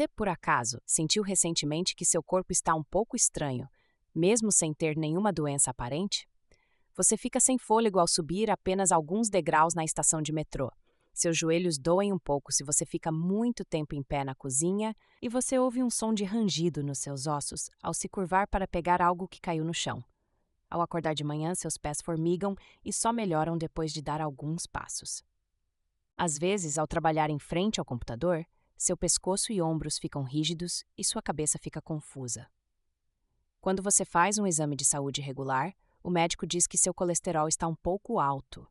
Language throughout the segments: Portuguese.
Você, por acaso, sentiu recentemente que seu corpo está um pouco estranho, mesmo sem ter nenhuma doença aparente? Você fica sem fôlego ao subir apenas alguns degraus na estação de metrô. Seus joelhos doem um pouco se você fica muito tempo em pé na cozinha e você ouve um som de rangido nos seus ossos ao se curvar para pegar algo que caiu no chão. Ao acordar de manhã, seus pés formigam e só melhoram depois de dar alguns passos. Às vezes, ao trabalhar em frente ao computador, seu pescoço e ombros ficam rígidos e sua cabeça fica confusa. Quando você faz um exame de saúde regular, o médico diz que seu colesterol está um pouco alto,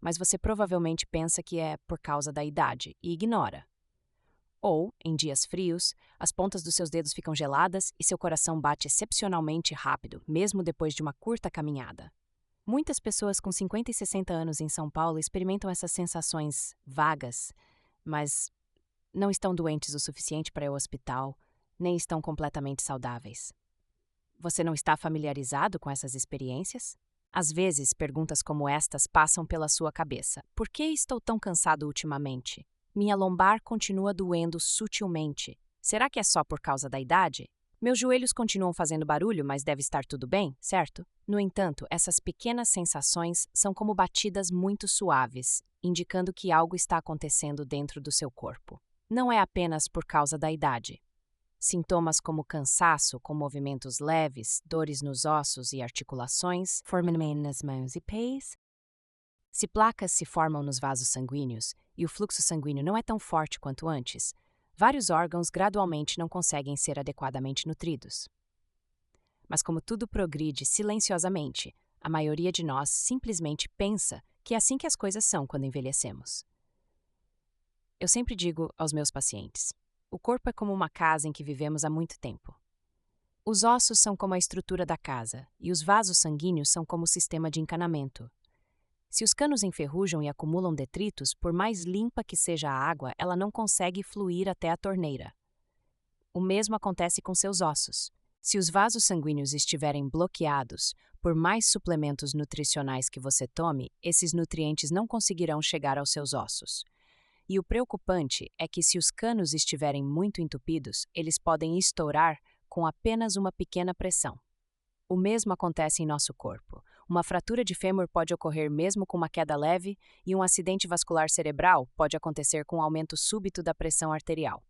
mas você provavelmente pensa que é por causa da idade e ignora. Ou, em dias frios, as pontas dos seus dedos ficam geladas e seu coração bate excepcionalmente rápido, mesmo depois de uma curta caminhada. Muitas pessoas com 50 e 60 anos em São Paulo experimentam essas sensações vagas, mas não estão doentes o suficiente para ir ao hospital, nem estão completamente saudáveis. Você não está familiarizado com essas experiências? Às vezes, perguntas como estas passam pela sua cabeça. Por que estou tão cansado ultimamente? Minha lombar continua doendo sutilmente. Será que é só por causa da idade? Meus joelhos continuam fazendo barulho, mas deve estar tudo bem, certo? No entanto, essas pequenas sensações são como batidas muito suaves, indicando que algo está acontecendo dentro do seu corpo. Não é apenas por causa da idade. Sintomas como cansaço, com movimentos leves, dores nos ossos e articulações, formigamento nas mãos e pés. Se placas se formam nos vasos sanguíneos e o fluxo sanguíneo não é tão forte quanto antes, vários órgãos gradualmente não conseguem ser adequadamente nutridos. Mas como tudo progride silenciosamente, a maioria de nós simplesmente pensa que é assim que as coisas são quando envelhecemos. Eu sempre digo aos meus pacientes: o corpo é como uma casa em que vivemos há muito tempo. Os ossos são como a estrutura da casa e os vasos sanguíneos são como o sistema de encanamento. Se os canos enferrujam e acumulam detritos, por mais limpa que seja a água, ela não consegue fluir até a torneira. O mesmo acontece com seus ossos. Se os vasos sanguíneos estiverem bloqueados, por mais suplementos nutricionais que você tome, esses nutrientes não conseguirão chegar aos seus ossos. E o preocupante é que se os canos estiverem muito entupidos, eles podem estourar com apenas uma pequena pressão. O mesmo acontece em nosso corpo. Uma fratura de fêmur pode ocorrer mesmo com uma queda leve e um acidente vascular cerebral pode acontecer com um aumento súbito da pressão arterial.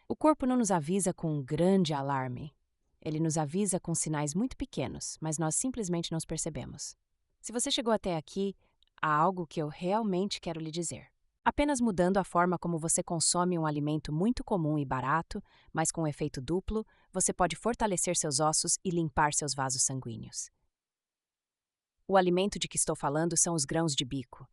O corpo não nos avisa com um grande alarme. Ele nos avisa com sinais muito pequenos, mas nós simplesmente não os percebemos. Se você chegou até aqui, há algo que eu realmente quero lhe dizer. Apenas mudando a forma como você consome um alimento muito comum e barato, mas com efeito duplo, você pode fortalecer seus ossos e limpar seus vasos sanguíneos. O alimento de que estou falando são os grãos de bico.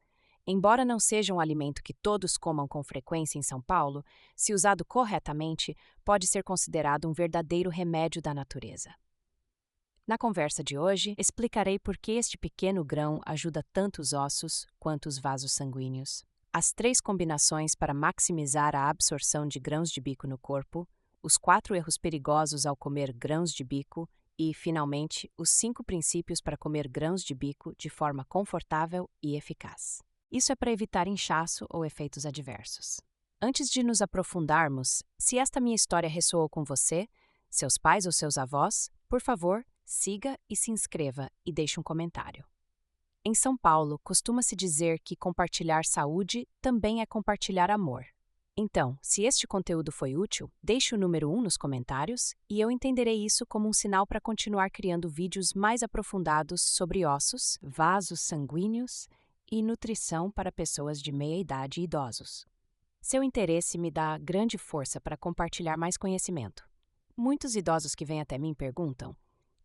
Embora não seja um alimento que todos comam com frequência em São Paulo, se usado corretamente, pode ser considerado um verdadeiro remédio da natureza. Na conversa de hoje, explicarei por que este pequeno grão ajuda tanto os ossos quanto os vasos sanguíneos, as 3 combinações para maximizar a absorção de grãos de bico no corpo, os 4 erros perigosos ao comer grãos de bico e, finalmente, os 5 princípios para comer grãos de bico de forma confortável e eficaz. Isso é para evitar inchaço ou efeitos adversos. Antes de nos aprofundarmos, se esta minha história ressoou com você, seus pais ou seus avós, por favor, siga e se inscreva e deixe um comentário. Em São Paulo, costuma-se dizer que compartilhar saúde também é compartilhar amor. Então, se este conteúdo foi útil, deixe o número 1 nos comentários e eu entenderei isso como um sinal para continuar criando vídeos mais aprofundados sobre ossos, vasos sanguíneos e nutrição para pessoas de meia idade e idosos. Seu interesse me dá grande força para compartilhar mais conhecimento. Muitos idosos que vêm até mim perguntam: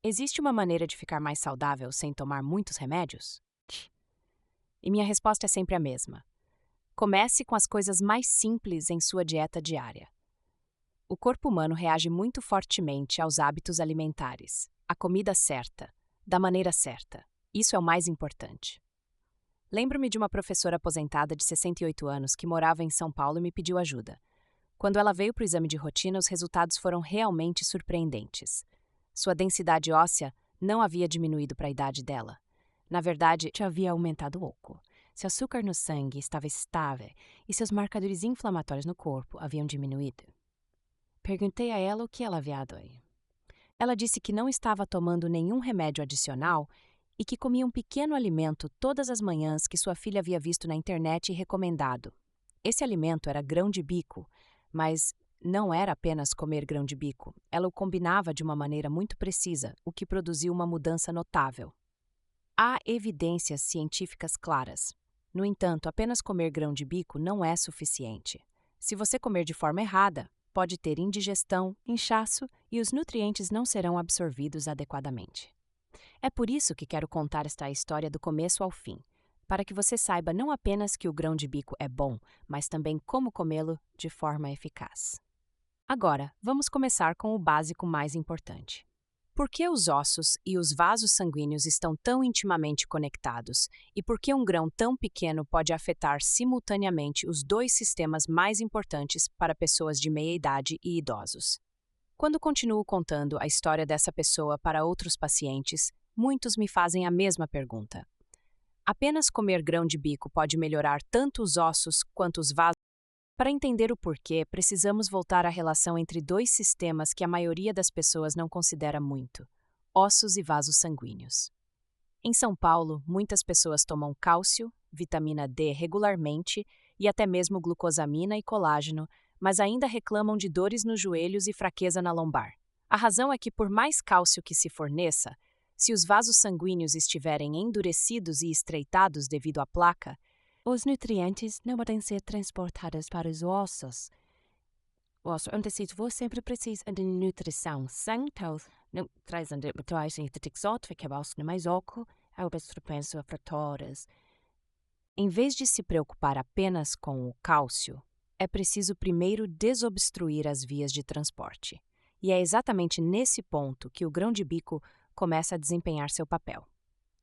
existe uma maneira de ficar mais saudável sem tomar muitos remédios? E minha resposta é sempre a mesma. Comece com as coisas mais simples em sua dieta diária. O corpo humano reage muito fortemente aos hábitos alimentares, à comida certa, da maneira certa. Isso é o mais importante. Lembro-me de uma professora aposentada de 68 anos que morava em São Paulo e me pediu ajuda. Quando ela veio para o exame de rotina, os resultados foram realmente surpreendentes. Sua densidade óssea não havia diminuído para a idade dela. Na verdade, já havia aumentado pouco. Seu açúcar no sangue estava estável e seus marcadores inflamatórios no corpo haviam diminuído. Perguntei a ela o que ela havia aí. Ela disse que não estava tomando nenhum remédio adicional e que comia um pequeno alimento todas as manhãs que sua filha havia visto na internet e recomendado. Esse alimento era grão de bico, mas não era apenas comer grão de bico. Ela o combinava de uma maneira muito precisa, o que produziu uma mudança notável. Há evidências científicas claras. No entanto, apenas comer grão de bico não é suficiente. Se você comer de forma errada, pode ter indigestão, inchaço e os nutrientes não serão absorvidos adequadamente. É por isso que quero contar esta história do começo ao fim, para que você saiba não apenas que o grão de bico é bom, mas também como comê-lo de forma eficaz. Agora, vamos começar com o básico mais importante. Por que os ossos e os vasos sanguíneos estão tão intimamente conectados e por que um grão tão pequeno pode afetar simultaneamente os dois sistemas mais importantes para pessoas de meia idade e idosos? Quando continuo contando a história dessa pessoa para outros pacientes, muitos me fazem a mesma pergunta. Apenas comer grão de bico pode melhorar tanto os ossos quanto os vasos? Para entender o porquê, precisamos voltar à relação entre dois sistemas que a maioria das pessoas não considera muito: ossos e vasos sanguíneos. Em São Paulo, muitas pessoas tomam cálcio, vitamina D regularmente e até mesmo glucosamina e colágeno, mas ainda reclamam de dores nos joelhos e fraqueza na lombar. A razão é que, por mais cálcio que se forneça, se os vasos sanguíneos estiverem endurecidos e estreitados devido à placa, os nutrientes não podem ser transportados para os ossos. Então, sempre precisa de nutrição. Sem tal nutrição de exótica, no mais oco, é o propenso a fraturas. Em vez de se preocupar apenas com o cálcio, é preciso primeiro desobstruir as vias de transporte. E é exatamente nesse ponto que o grão de bico começa a desempenhar seu papel.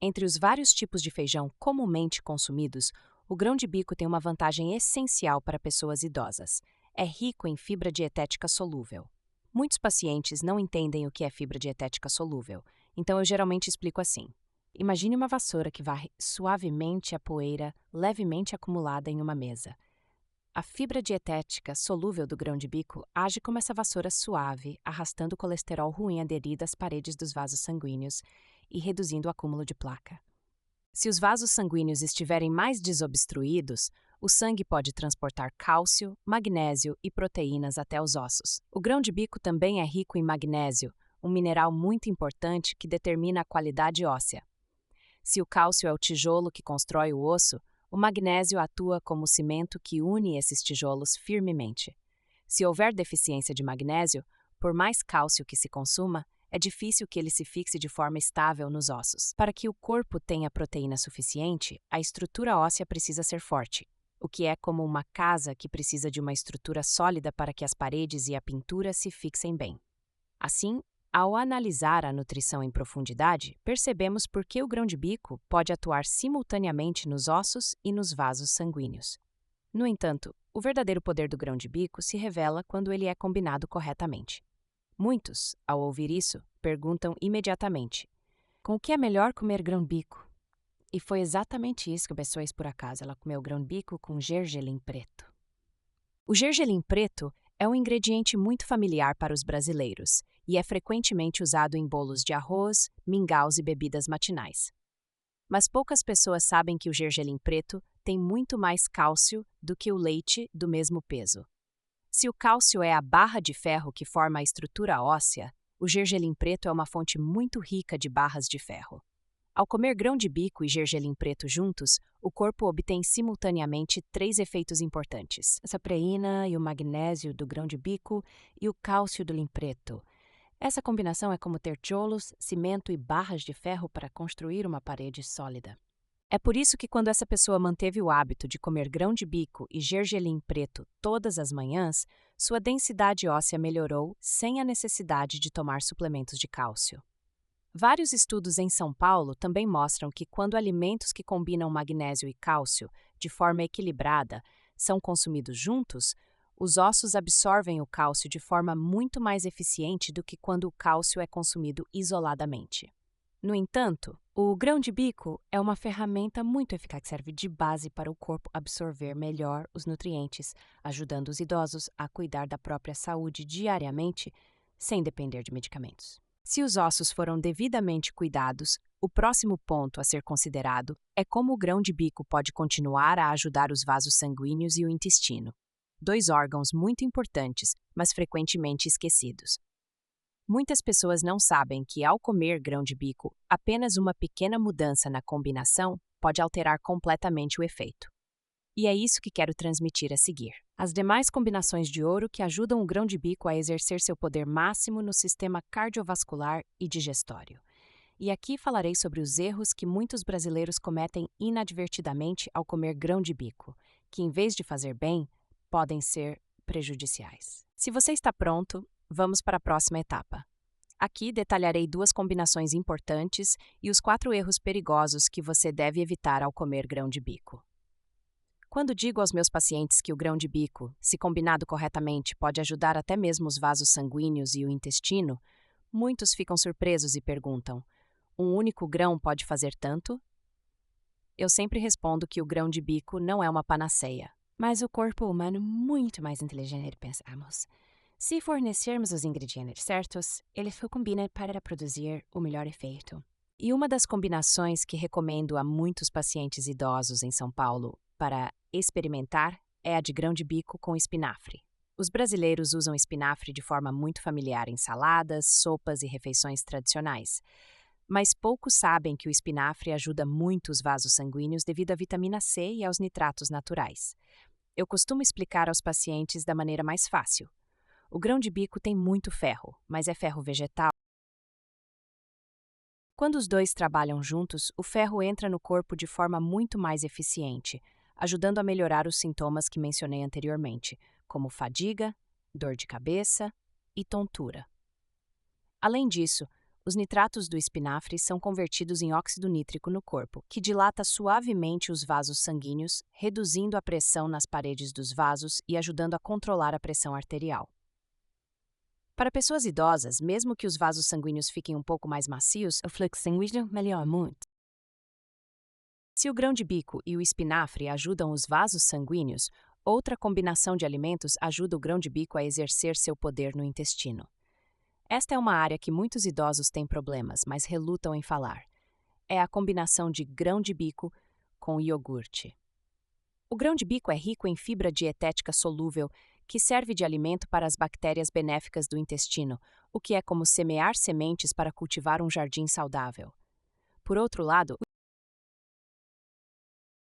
Entre os vários tipos de feijão comumente consumidos, o grão de bico tem uma vantagem essencial para pessoas idosas. É rico em fibra dietética solúvel. Muitos pacientes não entendem o que é fibra dietética solúvel, então eu geralmente explico assim. Imagine uma vassoura que varre suavemente a poeira levemente acumulada em uma mesa. A fibra dietética solúvel do grão de bico age como essa vassoura suave, arrastando o colesterol ruim aderido às paredes dos vasos sanguíneos e reduzindo o acúmulo de placa. Se os vasos sanguíneos estiverem mais desobstruídos, o sangue pode transportar cálcio, magnésio e proteínas até os ossos. O grão de bico também é rico em magnésio, um mineral muito importante que determina a qualidade óssea. Se o cálcio é o tijolo que constrói o osso, o magnésio atua como o cimento que une esses tijolos firmemente. Se houver deficiência de magnésio, por mais cálcio que se consuma, é difícil que ele se fixe de forma estável nos ossos. Para que o corpo tenha proteína suficiente, a estrutura óssea precisa ser forte, o que é como uma casa que precisa de uma estrutura sólida para que as paredes e a pintura se fixem bem. Assim, ao analisar a nutrição em profundidade, percebemos por que o grão de bico pode atuar simultaneamente nos ossos e nos vasos sanguíneos. No entanto, o verdadeiro poder do grão de bico se revela quando ele é combinado corretamente. Muitos, ao ouvir isso, perguntam imediatamente: com o que é melhor comer grão-bico? E foi exatamente isso que a pessoa fez por acaso. Ela comeu grão-bico com gergelim preto. O gergelim preto é um ingrediente muito familiar para os brasileiros e é frequentemente usado em bolos de arroz, mingaus e bebidas matinais. Mas poucas pessoas sabem que o gergelim preto tem muito mais cálcio do que o leite do mesmo peso. Se o cálcio é a barra de ferro que forma a estrutura óssea, o gergelim preto é uma fonte muito rica de barras de ferro. Ao comer grão de bico e gergelim preto juntos, o corpo obtém simultaneamente 3 efeitos importantes: a saprina e o magnésio do grão de bico e o cálcio do lim preto. Essa combinação é como ter tijolos, cimento e barras de ferro para construir uma parede sólida. É por isso que quando essa pessoa manteve o hábito de comer grão de bico e gergelim preto todas as manhãs, sua densidade óssea melhorou sem a necessidade de tomar suplementos de cálcio. Vários estudos em São Paulo também mostram que quando alimentos que combinam magnésio e cálcio de forma equilibrada são consumidos juntos, os ossos absorvem o cálcio de forma muito mais eficiente do que quando o cálcio é consumido isoladamente. No entanto, o grão de bico é uma ferramenta muito eficaz que serve de base para o corpo absorver melhor os nutrientes, ajudando os idosos a cuidar da própria saúde diariamente, sem depender de medicamentos. Se os ossos foram devidamente cuidados, o próximo ponto a ser considerado é como o grão de bico pode continuar a ajudar os vasos sanguíneos e o intestino, dois órgãos muito importantes, mas frequentemente esquecidos. Muitas pessoas não sabem que, ao comer grão de bico, apenas uma pequena mudança na combinação pode alterar completamente o efeito. E é isso que quero transmitir a seguir. As demais combinações de ouro que ajudam o grão de bico a exercer seu poder máximo no sistema cardiovascular e digestório. E aqui falarei sobre os erros que muitos brasileiros cometem inadvertidamente ao comer grão de bico, que, em vez de fazer bem, podem ser prejudiciais. Se você está pronto, vamos para a próxima etapa. Aqui detalharei duas combinações importantes e os 4 erros perigosos que você deve evitar ao comer grão de bico. Quando digo aos meus pacientes que o grão de bico, se combinado corretamente, pode ajudar até mesmo os vasos sanguíneos e o intestino, muitos ficam surpresos e perguntam: um único grão pode fazer tanto? Eu sempre respondo que o grão de bico não é uma panaceia, mas o corpo humano é muito mais inteligente do que pensamos. Se fornecermos os ingredientes certos, ele combina para produzir o melhor efeito. E uma das combinações que recomendo a muitos pacientes idosos em São Paulo para experimentar é a de grão de bico com espinafre. Os brasileiros usam espinafre de forma muito familiar em saladas, sopas e refeições tradicionais. Mas poucos sabem que o espinafre ajuda muito os vasos sanguíneos devido à vitamina C e aos nitratos naturais. Eu costumo explicar aos pacientes da maneira mais fácil. O grão de bico tem muito ferro, mas é ferro vegetal. Quando os dois trabalham juntos, o ferro entra no corpo de forma muito mais eficiente, ajudando a melhorar os sintomas que mencionei anteriormente, como fadiga, dor de cabeça e tontura. Além disso, os nitratos do espinafre são convertidos em óxido nítrico no corpo, que dilata suavemente os vasos sanguíneos, reduzindo a pressão nas paredes dos vasos e ajudando a controlar a pressão arterial. Para pessoas idosas, mesmo que os vasos sanguíneos fiquem um pouco mais macios, o fluxo sanguíneo melhora muito. Se o grão de bico e o espinafre ajudam os vasos sanguíneos, outra combinação de alimentos ajuda o grão de bico a exercer seu poder no intestino. Esta é uma área que muitos idosos têm problemas, mas relutam em falar. É a combinação de grão de bico com iogurte. O grão de bico é rico em fibra dietética solúvel, que serve de alimento para as bactérias benéficas do intestino, o que é como semear sementes para cultivar um jardim saudável. Por outro lado,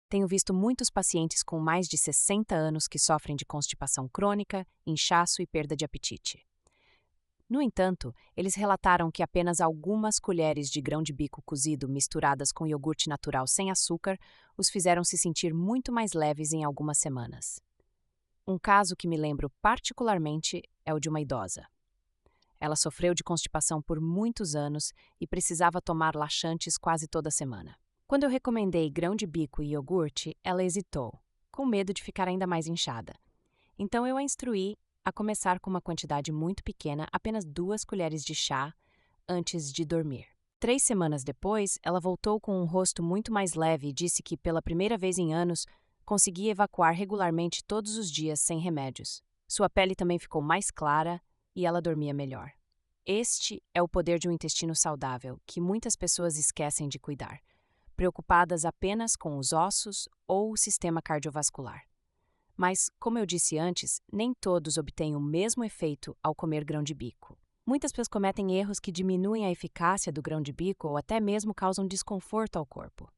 tenho visto muitos pacientes com mais de 60 anos que sofrem de constipação crônica, inchaço e perda de apetite. No entanto, eles relataram que apenas algumas colheres de grão de bico cozido misturadas com iogurte natural sem açúcar os fizeram se sentir muito mais leves em algumas semanas. Um caso que me lembro particularmente é o de uma idosa. Ela sofreu de constipação por muitos anos e precisava tomar laxantes quase toda semana. Quando eu recomendei grão de bico e iogurte, ela hesitou, com medo de ficar ainda mais inchada. Então eu a instruí a começar com uma quantidade muito pequena, apenas 2 colheres de chá, antes de dormir. 3 semanas depois, ela voltou com um rosto muito mais leve e disse que, pela primeira vez em anos, conseguia evacuar regularmente todos os dias sem remédios. Sua pele também ficou mais clara e ela dormia melhor. Este é o poder de um intestino saudável, que muitas pessoas esquecem de cuidar, preocupadas apenas com os ossos ou o sistema cardiovascular. Mas, como eu disse antes, nem todos obtêm o mesmo efeito ao comer grão de bico. Muitas pessoas cometem erros que diminuem a eficácia do grão de bico ou até mesmo causam desconforto ao corpo.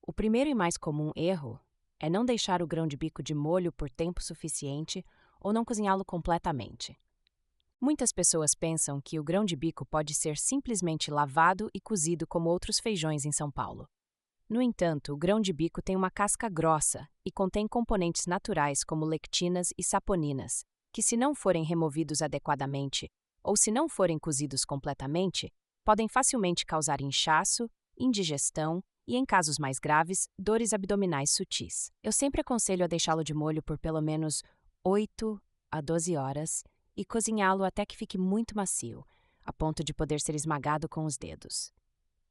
O primeiro e mais comum erro é não deixar o grão de bico de molho por tempo suficiente ou não cozinhá-lo completamente. Muitas pessoas pensam que o grão de bico pode ser simplesmente lavado e cozido como outros feijões em São Paulo. No entanto, o grão de bico tem uma casca grossa e contém componentes naturais como lectinas e saponinas, que, se não forem removidos adequadamente ou se não forem cozidos completamente, podem facilmente causar inchaço, indigestão e, em casos mais graves, dores abdominais sutis. Eu sempre aconselho a deixá-lo de molho por pelo menos 8 a 12 horas e cozinhá-lo até que fique muito macio, a ponto de poder ser esmagado com os dedos.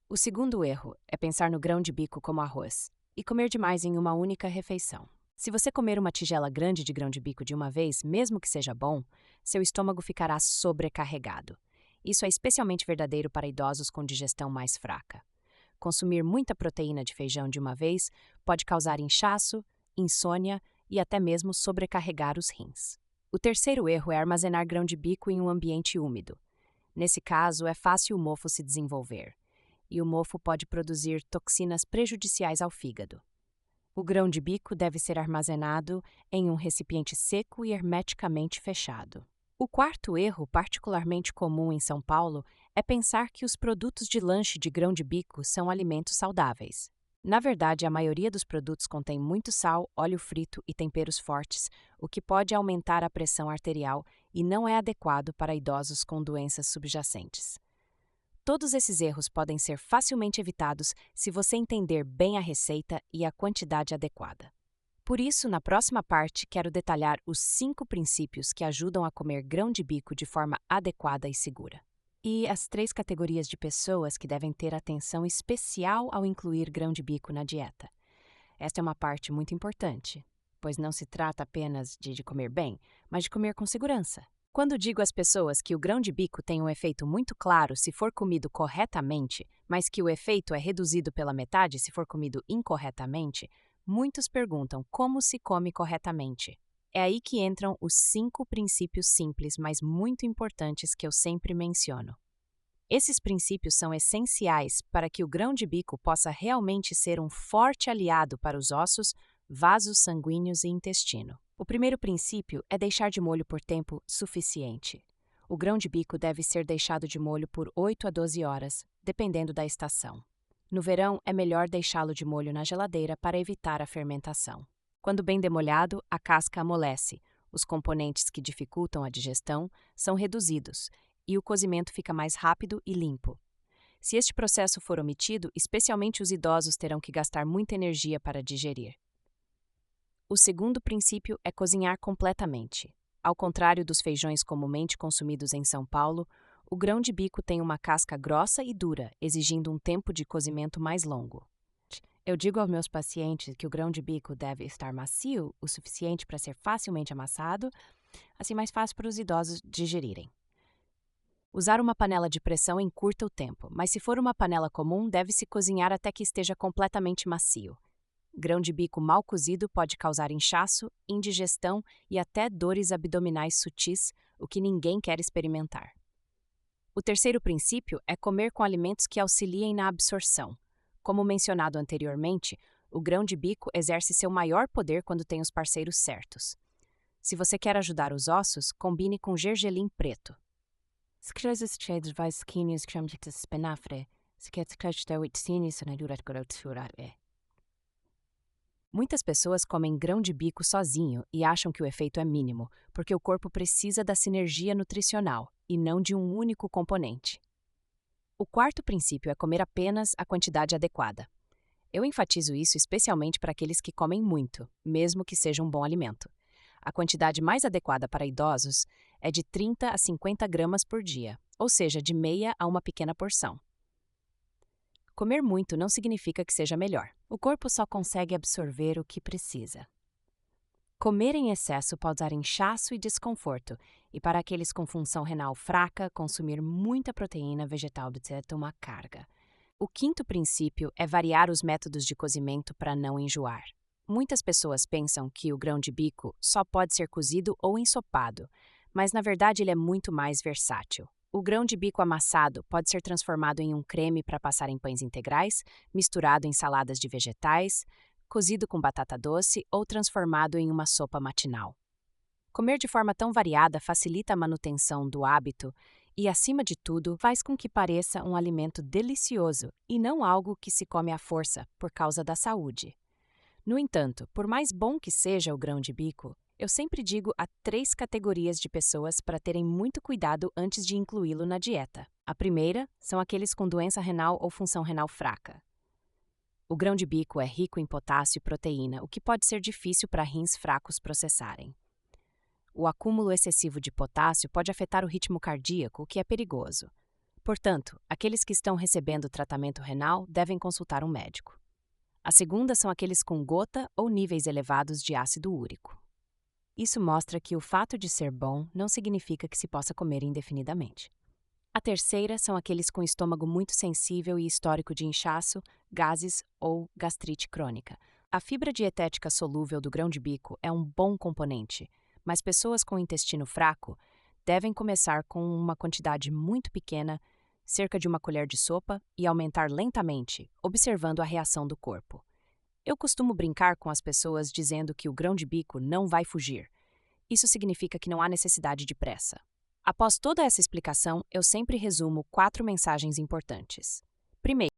O segundo erro é pensar no grão de bico como arroz e comer demais em uma única refeição. Se você comer uma tigela grande de grão de bico de uma vez, mesmo que seja bom, seu estômago ficará sobrecarregado. Isso é especialmente verdadeiro para idosos com digestão mais fraca. Consumir muita proteína de feijão de uma vez pode causar inchaço, insônia e até mesmo sobrecarregar os rins. O terceiro erro é armazenar grão de bico em um ambiente úmido. Nesse caso, é fácil o mofo se desenvolver, e o mofo pode produzir toxinas prejudiciais ao fígado. O grão de bico deve ser armazenado em um recipiente seco e hermeticamente fechado. O quarto erro, particularmente comum em São Paulo, é pensar que os produtos de lanche de grão de bico são alimentos saudáveis. Na verdade, a maioria dos produtos contém muito sal, óleo frito e temperos fortes, o que pode aumentar a pressão arterial e não é adequado para idosos com doenças subjacentes. Todos esses erros podem ser facilmente evitados se você entender bem a receita e a quantidade adequada. Por isso, na próxima parte, quero detalhar os 5 princípios que ajudam a comer grão de bico de forma adequada e segura. E as 3 categorias de pessoas que devem ter atenção especial ao incluir grão de bico na dieta. Esta é uma parte muito importante, pois não se trata apenas de comer bem, mas de comer com segurança. Quando digo às pessoas que o grão de bico tem um efeito muito claro se for comido corretamente, mas que o efeito é reduzido pela metade se for comido incorretamente, muitos perguntam como se come corretamente. É aí que entram os 5 princípios simples, mas muito importantes que eu sempre menciono. Esses princípios são essenciais para que o grão de bico possa realmente ser um forte aliado para os ossos, vasos sanguíneos e intestino. O primeiro princípio é deixar de molho por tempo suficiente. O grão de bico deve ser deixado de molho por 8 a 12 horas, dependendo da estação. No verão, é melhor deixá-lo de molho na geladeira para evitar a fermentação. Quando bem demolhado, a casca amolece, os componentes que dificultam a digestão são reduzidos e o cozimento fica mais rápido e limpo. Se este processo for omitido, especialmente os idosos terão que gastar muita energia para digerir. O segundo princípio é cozinhar completamente. Ao contrário dos feijões comumente consumidos em São Paulo, o grão de bico tem uma casca grossa e dura, exigindo um tempo de cozimento mais longo. Eu digo aos meus pacientes que o grão de bico deve estar macio o suficiente para ser facilmente amassado, assim mais fácil para os idosos digerirem. Usar uma panela de pressão encurta o tempo, mas se for uma panela comum, deve-se cozinhar até que esteja completamente macio. Grão de bico mal cozido pode causar inchaço, indigestão e até dores abdominais sutis, o que ninguém quer experimentar. O terceiro princípio é comer com alimentos que auxiliem na absorção. Como mencionado anteriormente, o grão de bico exerce seu maior poder quando tem os parceiros certos. Se você quer ajudar os ossos, combine com gergelim preto. Muitas pessoas comem grão de bico sozinho e acham que o efeito é mínimo, porque o corpo precisa da sinergia nutricional e não de um único componente. O quarto princípio é comer apenas a quantidade adequada. Eu enfatizo isso especialmente para aqueles que comem muito, mesmo que seja um bom alimento. A quantidade mais adequada para idosos é de 30 a 50 gramas por dia, ou seja, de meia a uma pequena porção. Comer muito não significa que seja melhor. O corpo só consegue absorver o que precisa. Comer em excesso pode dar inchaço e desconforto, e para aqueles com função renal fraca, consumir muita proteína vegetal pode ser uma carga. O quinto princípio é variar os métodos de cozimento para não enjoar. Muitas pessoas pensam que o grão de bico só pode ser cozido ou ensopado, mas na verdade ele é muito mais versátil. O grão de bico amassado pode ser transformado em um creme para passar em pães integrais, misturado em saladas de vegetais, cozido com batata doce ou transformado em uma sopa matinal. Comer de forma tão variada facilita a manutenção do hábito e, acima de tudo, faz com que pareça um alimento delicioso e não algo que se come à força por causa da saúde. No entanto, por mais bom que seja o grão de bico, eu sempre digo há 3 categorias de pessoas para terem muito cuidado antes de incluí-lo na dieta. A primeira são aqueles com doença renal ou função renal fraca. O grão de bico é rico em potássio e proteína, o que pode ser difícil para rins fracos processarem. O acúmulo excessivo de potássio pode afetar o ritmo cardíaco, o que é perigoso. Portanto, aqueles que estão recebendo tratamento renal devem consultar um médico. A segunda são aqueles com gota ou níveis elevados de ácido úrico. Isso mostra que o fato de ser bom não significa que se possa comer indefinidamente. A terceira são aqueles com estômago muito sensível e histórico de inchaço, gases ou gastrite crônica. A fibra dietética solúvel do grão de bico é um bom componente, mas pessoas com intestino fraco devem começar com uma quantidade muito pequena, cerca de uma colher de sopa, e aumentar lentamente, observando a reação do corpo. Eu costumo brincar com as pessoas dizendo que o grão de bico não vai fugir. Isso significa que não há necessidade de pressa. Após toda essa explicação, eu sempre resumo 4 mensagens importantes. Primeiro,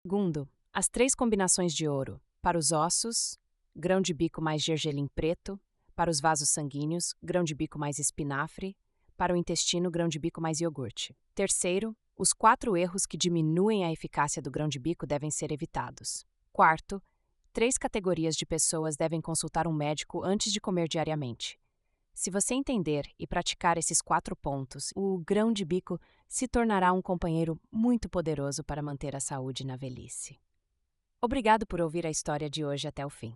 segundo, as 3 combinações de ouro. Para os ossos, grão de bico mais gergelim preto. Para os vasos sanguíneos, grão de bico mais espinafre. Para o intestino, grão de bico mais iogurte. Terceiro, os 4 erros que diminuem a eficácia do grão de bico devem ser evitados. Quarto, 3 categorias de pessoas devem consultar um médico antes de comer diariamente. Se você entender e praticar esses 4 pontos, o grão de bico se tornará um companheiro muito poderoso para manter a saúde na velhice. Obrigado por ouvir a história de hoje até o fim.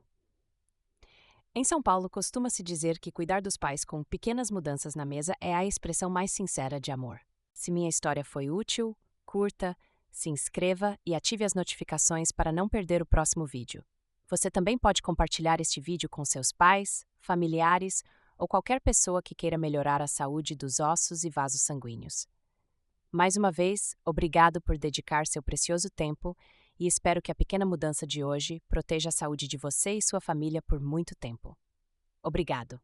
Em São Paulo, costuma-se dizer que cuidar dos pais com pequenas mudanças na mesa é a expressão mais sincera de amor. Se minha história foi útil, curta, se inscreva e ative as notificações para não perder o próximo vídeo. Você também pode compartilhar este vídeo com seus pais, familiares ou qualquer pessoa que queira melhorar a saúde dos ossos e vasos sanguíneos. Mais uma vez, obrigado por dedicar seu precioso tempo e espero que a pequena mudança de hoje proteja a saúde de você e sua família por muito tempo. Obrigado.